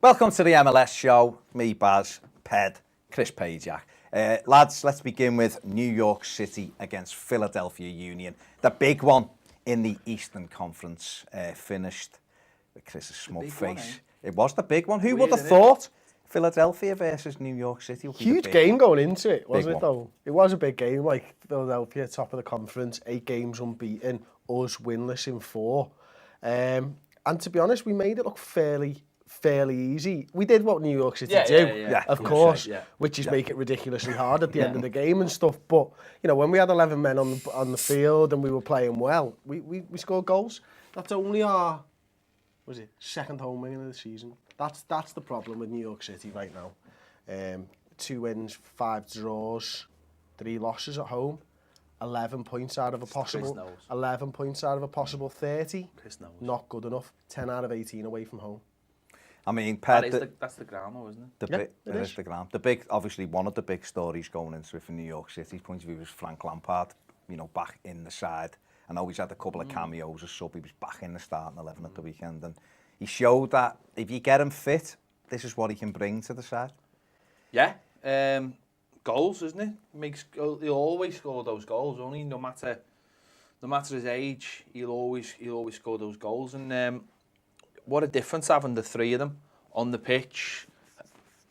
Welcome to the MLS Show. Me, Baz, Ped, Chris Pajak. Lads, let's begin with New York City against Philadelphia Union. The big one in the Eastern Conference finished with Chris's smug face. It was the big one. Who would have thought Philadelphia versus New York City would be huge game going into it, wasn't it though? It was a big game, like Philadelphia, top of the conference, 8 games unbeaten, us winless in 4. And to be honest, we made it look fairly easy. We did what New York City do, of course, which is make it ridiculously hard at the end of the game and stuff. But you know, when we had 11 men on the field and we were playing well, we scored goals. That's only our second home win of the season. That's the problem with New York City right now. 2 wins, 5 draws, 3 losses at home. 11 points out of a possible 11 points out of a possible 30. Not good enough. 10 out of 18 away from home. I mean, Ped, that's the ground, though, isn't it? It is the ground. The big, obviously, one of the big stories going into it from New York City's point of view was Frank Lampard. You know, back in the side. I know he's had a couple of cameos as sub. He was back in the starting 11 at the weekend, and he showed that if you get him fit, this is what he can bring to the side. Yeah. Goals, isn't it? He'll always score those goals. Only no matter his age, he'll always score those goals. And what a difference having the 3 of them on the pitch,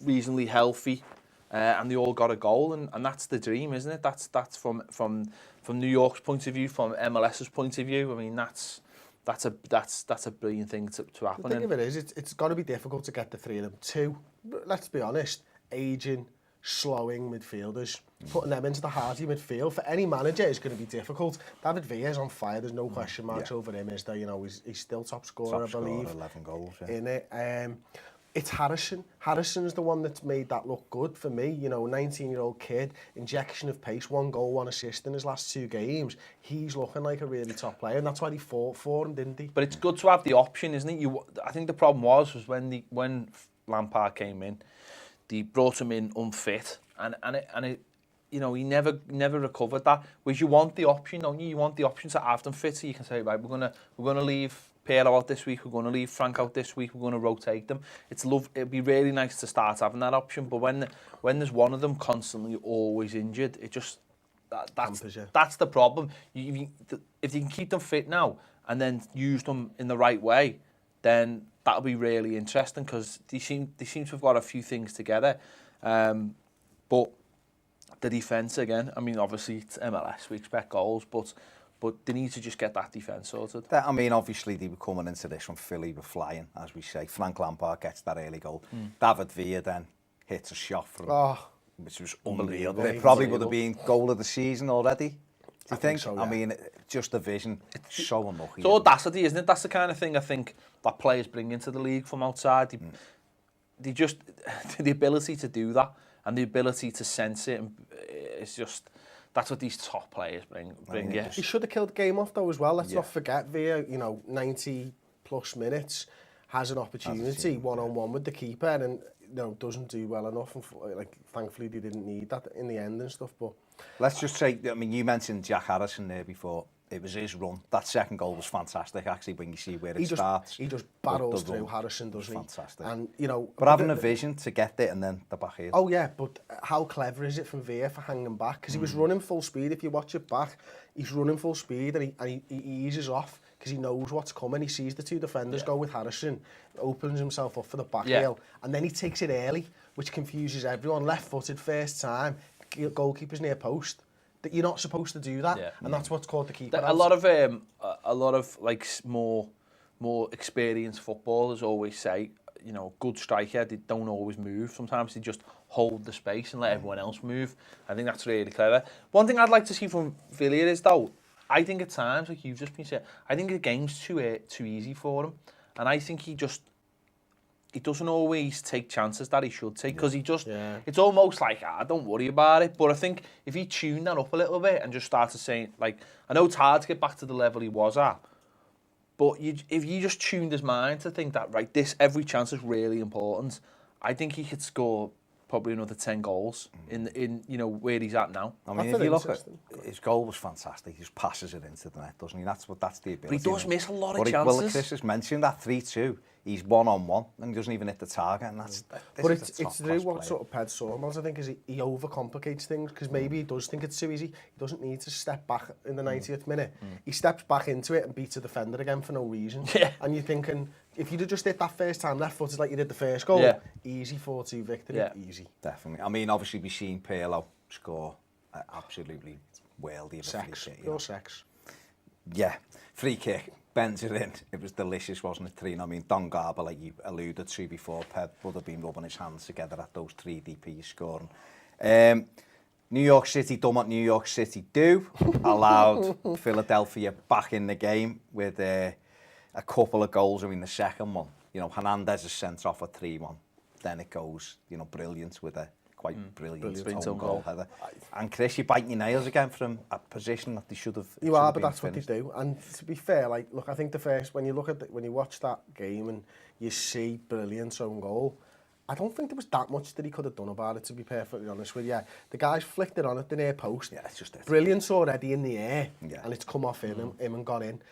reasonably healthy, and they all got a goal. And that's the dream, isn't it? That's from New York's point of view, from MLS's point of view. I mean, that's a brilliant thing to happen. The thing of it is, it's got to be difficult to get the 3 of them. 2, let's be honest, aging, slowing midfielders, putting them into the heart of midfield for any manager is going to be difficult. David Villa's on fire. There's no question marks over him, is there? You know, he's still top scorer, I believe. 11 goals. In it. It's Harrison. Harrison's the one that's made that look good for me. You know, 19-year-old kid, injection of pace, 1 goal, 1 assist in his last 2 games. He's looking like a really top player, and that's why he fought for him, didn't he? But it's good to have the option, isn't it? I think the problem was when Lampard came in, they brought him in unfit, and it, you know, he never recovered that. Whereas you want the option, don't you? You want the option to have them fit, so you can say, right, we're gonna leave Piero out this week, we're going to leave Frank out this week, we're going to rotate them. It'd be really nice to start having that option, but when there's one of them constantly always injured, it just that's the problem. If you can keep them fit now and then use them in the right way, then that'll be really interesting, because they seem to have got a few things together. But the defence again, I mean, obviously it's MLS, we expect goals, but they need to just get that defence sorted. I mean, obviously they were coming into this from Philly with flying, as we say. Frank Lampard gets that early goal. David Villa then hits a shot from, which was unreal. It probably would have been goal of the season already. Do you think? So, yeah. I mean, just the vision, it's so unlucky. It's audacity, isn't it? That's the kind of thing I think that players bring into the league from outside. They just, the ability to do that and the ability to sense it, it's just, that's what these top players bring. Yeah. He should have killed the game off though as well. Let's not forget Villa, you know, 90 plus minutes, has an opportunity one-on-one with the keeper, and you know, doesn't do well enough. And like, thankfully they didn't need that in the end and stuff. But let's just say, I mean, you mentioned Jack Harrison there before. It was his run. That second goal was fantastic, actually, when you see where it starts. He just barrels through, Harrison, doesn't he? Fantastic. And, you know, but having a vision to get it and then the back heel. Oh, yeah, but how clever is it from Villa for hanging back? Because he was running full speed. If you watch it back, he's running full speed, and he eases off because he knows what's coming. He sees the 2 defenders go with Harrison, opens himself up for the back heel, and then he takes it early, which confuses everyone. Left-footed first time, goalkeeper's near post. That you're not supposed to do that, and that's what's called the keeper. A lot of like more experienced footballers always say, you know, good striker, they don't always move. Sometimes they just hold the space and let everyone else move. I think that's really clever. One thing I'd like to see from Villa is, though, I think at times, like you've just been saying, I think the game's too easy for him, and I think he doesn't always take chances that he should take, because it's almost like, don't worry about it. But I think if he tuned that up a little bit and just started saying, like, I know it's hard to get back to the level he was at, but if you just tuned his mind to think that, right, every chance is really important, I think he could score probably another 10 goals in you know, where he's at now. I mean, if you look at his goal was fantastic. He just passes it into the net, doesn't he? That's the ability. But he does miss a lot of chances. Well, Chris has mentioned that 3-2. he's one-on-one and he doesn't even hit the target, and that's... But it's to do what sort of Ped's talking about, I think, is he overcomplicates things, because maybe he does think it's too easy. He doesn't need to step back in the 90th minute. He steps back into it and beats a defender again for no reason. Yeah. And you're thinking, if you'd have just hit that first time left-footed like you did the first goal, easy 4-2 victory, easy. Definitely. I mean, obviously, we've seen Pirlo score absolutely worldy of a free kick. Pure sex. Yeah, free kick, bends it in. It was delicious, wasn't it, 3? I mean, Don Garber, like you alluded to before, Pep would have been rubbing his hands together at those 3 DPs scoring. New York City done what New York City do, allowed Philadelphia back in the game with a couple of goals. I mean, the second one, you know, Hernandez is sent off a 3-1. Then it goes, you know, brilliant with a quite brilliant own goal header. And Chris, you're biting your nails again from a position that they should have. You are, but that's finished. What they do. And to be fair, like, look, I think the first, when you watch that game and you see brilliant own goal, I don't think there was that much that he could have done about it, to be perfectly honest with you. The guys flicked it on at the near post. Yeah, it's just it. Brilliance already in the air, and it's come off him and gone in.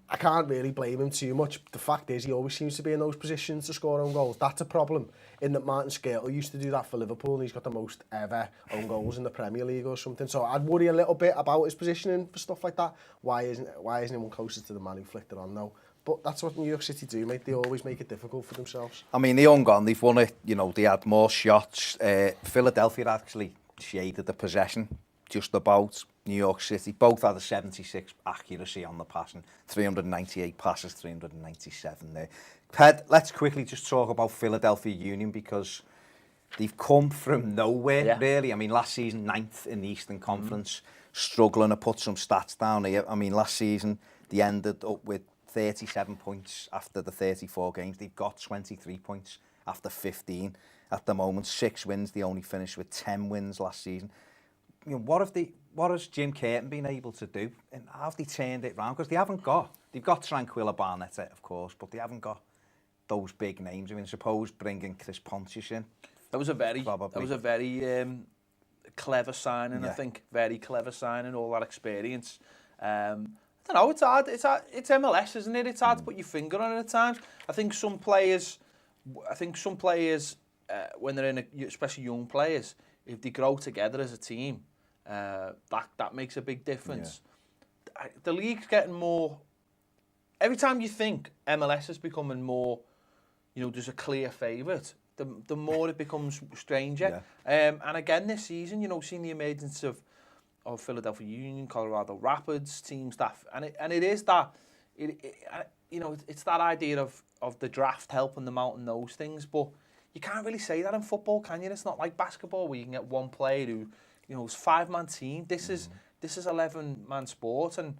I can't really blame him too much. The fact is, he always seems to be in those positions to score own goals. That's a problem. In that Martin Skrtel used to do that for Liverpool, and he's got the most ever own goals in the Premier League or something. So I'd worry a little bit about his positioning for stuff like that. Why isn't anyone closer to the man who flicked it on now? But that's what New York City do, mate. They always make it difficult for themselves. I mean, the own they've won it. You know, they had more shots. Philadelphia actually shaded the possession just about. New York City both had a 76 accuracy on the passing, 398 passes, 397 there. Ped, let's quickly just talk about Philadelphia Union, because they've come from nowhere, really. I mean, last season, 9th in the Eastern Conference, struggling to put some stats down here. I mean, last season, they ended up with 37 points after the 34 games. They've got 23 points after 15 at the moment. 6 wins. They only finished with 10 wins last season. You know, what has Jim Curtin been able to do, and how have they turned it round? Because they've got Tranquilla Barnett, of course, but they haven't got those big names. I mean, suppose bringing Chris Pontius in. That was a very clever signing, I think. Very clever signing, all that experience. I don't know, it's hard. It's MLS, isn't it? It's hard to put your finger on it at times. I think some players, when they're especially young players, if they grow together as a team, that makes a big difference. Yeah. The league's getting more. Every time you think MLS is becoming more, you know, there's a clear favourite, the more it becomes stranger. Yeah. And again this season, you know, seeing the emergence of Philadelphia Union, Colorado Rapids, team staff, and it is that, you know, it's that idea of the draft helping them out and those things, but you can't really say that in football, can you? It's not like basketball where you can get one player who, you know, it's 5-man team. This is 11-man sport, and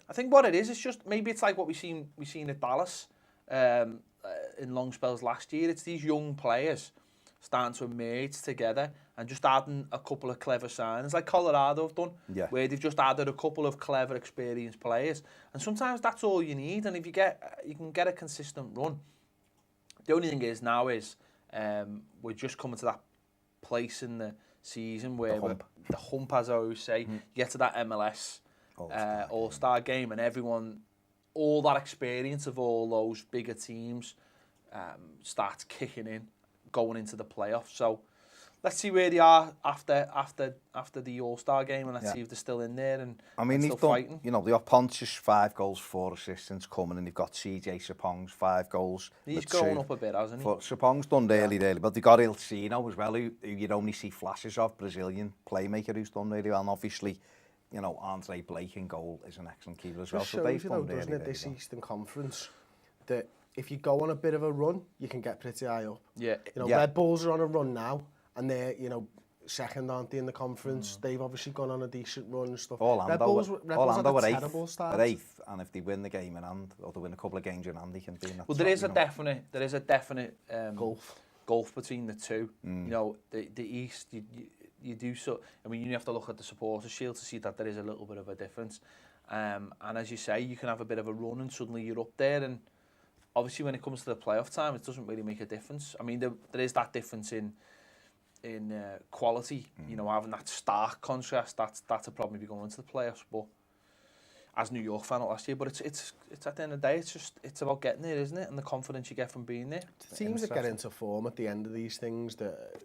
I think what it is, it's just maybe it's like what we seen at Dallas in long spells last year. It's these young players starting to emerge together and just adding a couple of clever signings, like Colorado have done, where they've just added a couple of clever, experienced players, and sometimes that's all you need. And if you can get a consistent run. The only thing is now is we're just coming to that place in the season where the hump, as I always say, you get to that MLS All-Star game, and everyone, all that experience of all those bigger teams starts kicking in, going into the playoffs. So let's see where they are after the All-Star game, and let's see if they're still in there and I mean, still fighting. You know, they got Pontius 5 goals, 4 assists since coming, and they've got CJ Sapong's 5 goals. He's going up a bit, hasn't he? Sapong's done really, but they got Ilcino as well, who you'd only see flashes of, Brazilian playmaker who's done really well, and obviously, you know, Andre Blake in goal is an excellent keeper as well. So they've done really, doesn't it, this Eastern Conference, that if you go on a bit of a run, you can get pretty high up. Yeah. You know, Red Bulls are on a run now, and they're, you know, second, aren't they, in the conference? They've obviously gone on a decent run and stuff. Orlando were eighth, and if they win the game in hand, or they win a couple of games in hand, they can be in that. Well, there is a definite gulf between the two. You know, the East, you do so. I mean, you have to look at the supporters' shield to see that there is a little bit of a difference. And as you say, you can have a bit of a run and suddenly you're up there. And obviously, when it comes to the playoff time, it doesn't really make a difference. I mean, there is that difference in quality. You know, having that stark contrast, that's a problem if you go into the playoffs. But as New York fan last year. But it's at the end of the day, it's about getting there, isn't it? And the confidence you get from being there. Teams that get into form at the end of these things, that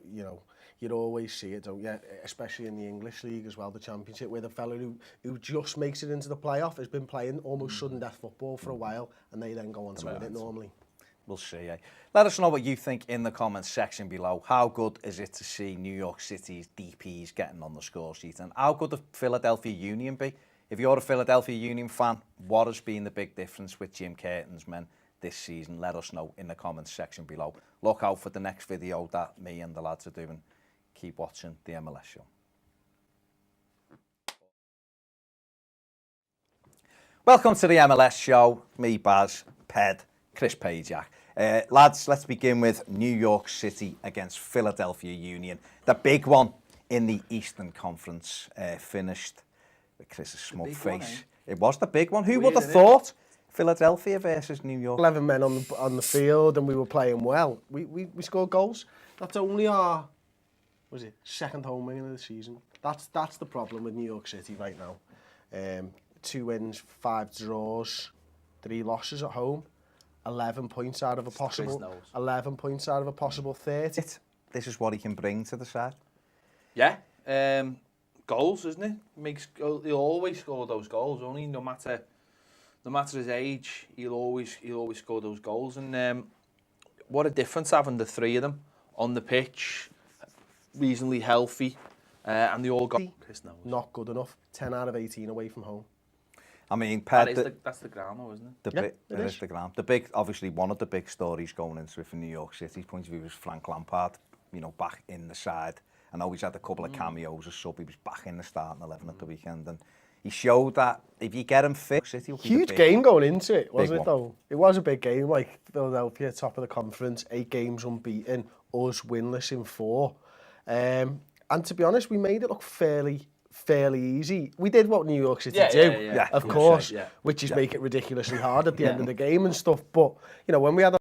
you'd always see it, don't you? Especially in the English League as well, the Championship, where the fella who just makes it into the playoff has been playing almost sudden death football for a while, and they then go on to win it normally. We'll see. Let us know what you think in the comments section below. How good is it to see New York City's DPs getting on the score sheet? And how good the Philadelphia Union be? If you're a Philadelphia Union fan, what has been the big difference with Jim Curtin's men this season? Let us know in the comments section below. Look out for the next video that me and the lads are doing. Keep watching the MLS Show. Welcome to the MLS Show. Me, Baz, Ped, Chris Pajak. Lads, let's begin with New York City against Philadelphia Union. The big one in the Eastern Conference finished with Chris's smug face. It was the big one. Who would have thought? Philadelphia versus New York. 11 men on the field, and we were playing well. We scored goals. That's only our second home win of the season. That's the problem with New York City right now. 2 wins, 5 draws, 3 losses at home. 11 points out of a possible 11 points out of a possible 30. This is what he can bring to the side. Yeah, goals, isn't it? He'll always score those goals. Only no matter his age, he'll always score those goals. And what a difference having the 3 of them on the pitch, reasonably healthy, and they all got. Chris knows. Not good enough. 10 out of 18 away from home. I mean, Ped, that's the ground, though, isn't it? It is the ground. The big, obviously, one of the big stories going into it from New York City's point of view was Frank Lampard. Back in the side. I know he's had a couple of cameos as sub. He was back in the starting 11 at the weekend, and he showed that if you get him fit, City will be huge game going into it, wasn't it? Though it was a big game. Like Philadelphia, top of the conference, 8 games unbeaten, us winless in 4. And to be honest, we made it look fairly easy. We did what New York City do, of course, which is make it ridiculously hard at the end of the game and stuff. But when we had